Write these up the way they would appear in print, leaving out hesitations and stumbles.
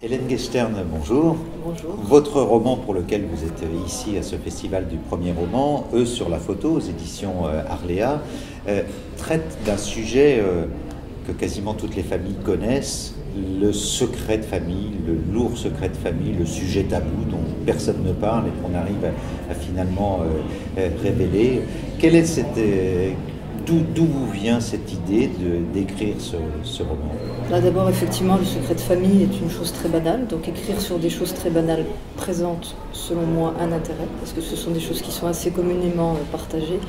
Hélène Gechtern, bonjour. Bonjour. Votre roman pour lequel vous êtes ici à ce festival du premier roman, Eux sur la photo, aux éditions Arléa, traite d'un sujet que quasiment toutes les familles connaissent, le secret de famille, le lourd secret de famille, le sujet tabou dont personne ne parle et qu'on arrive à finalement révéler. Quelle est cette... D'où vous vient cette idée d'écrire ce roman? Là d'abord, effectivement, le secret de famille est une chose très banale, donc écrire sur des choses très banales présente, selon moi, un intérêt, parce que ce sont des choses qui sont assez communément partagées.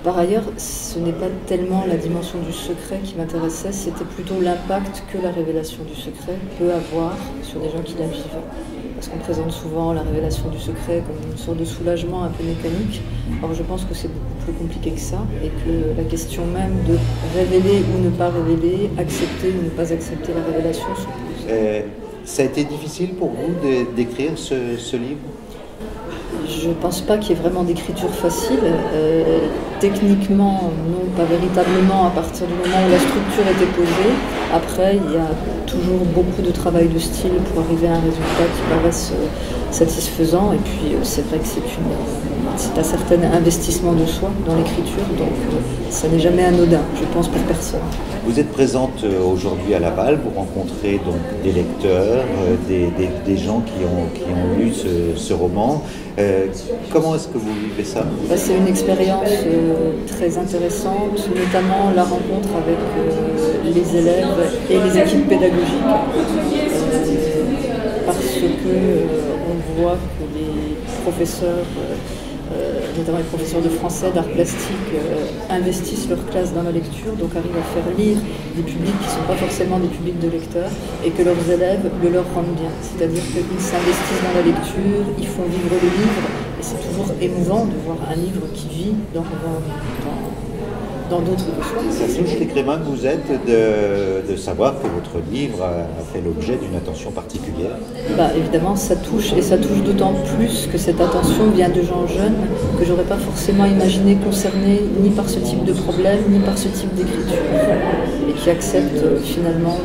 Par ailleurs, ce n'est pas tellement la dimension du secret qui m'intéressait, c'était plutôt l'impact que la révélation du secret peut avoir sur des gens qui la vivent. Parce qu'on présente souvent la révélation du secret comme une sorte de soulagement un peu mécanique. Or, je pense que c'est beaucoup plus compliqué que ça et que la question même de révéler ou ne pas révéler, accepter ou ne pas accepter la révélation se pose. Ça a été difficile pour vous d'écrire ce livre? Je ne pense pas qu'il y ait vraiment d'écriture facile. Techniquement, non, pas véritablement, à partir du moment où la structure était posée. Après, il y a toujours beaucoup de travail de style pour arriver à un résultat qui paraisse satisfaisant. Et puis, c'est vrai que c'est un certain investissement de soi dans l'écriture, donc ça n'est jamais anodin, je pense, pour personne. Vous êtes présente aujourd'hui à Laval, vous rencontrez donc des lecteurs, des gens qui ont lu ce roman. Comment est-ce que vous vivez ça? C'est une expérience très intéressante, notamment la rencontre avec les élèves et les équipes pédagogiques, parce que on voit que les professeurs, notamment les professeurs de français, d'art plastique, investissent leur classe dans la lecture, donc arrivent à faire lire des publics qui ne sont pas forcément des publics de lecteurs, et que leurs élèves le leur rendent bien. C'est-à-dire qu'ils s'investissent dans la lecture, ils font vivre le livre, et c'est toujours émouvant de voir un livre qui vit dans d'autres choses. Ça touche l'écrivain que vous êtes de savoir que votre livre a fait l'objet d'une attention particulière? Évidemment, ça touche, et ça touche d'autant plus que cette attention vient de gens jeunes que j'aurais pas forcément imaginé concernés ni par ce type de problème, ni par ce type d'écriture, et qui acceptent finalement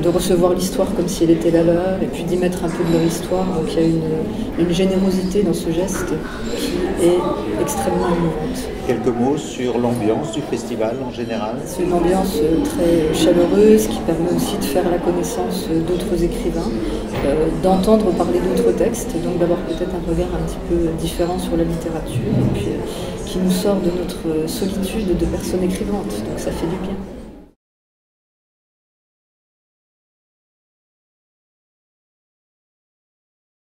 de recevoir l'histoire comme si elle était la leur, et puis d'y mettre un peu de leur histoire. Donc il y a une générosité dans ce geste qui est extrêmement émouvante. Quelques mots sur l'ambiance du festival en général? C'est une ambiance très chaleureuse qui permet aussi de faire la connaissance d'autres écrivains, d'entendre parler d'autres textes, donc d'avoir peut-être un regard un petit peu différent sur la littérature, et puis qui nous sort de notre solitude de personnes écrivantes, donc ça fait du bien.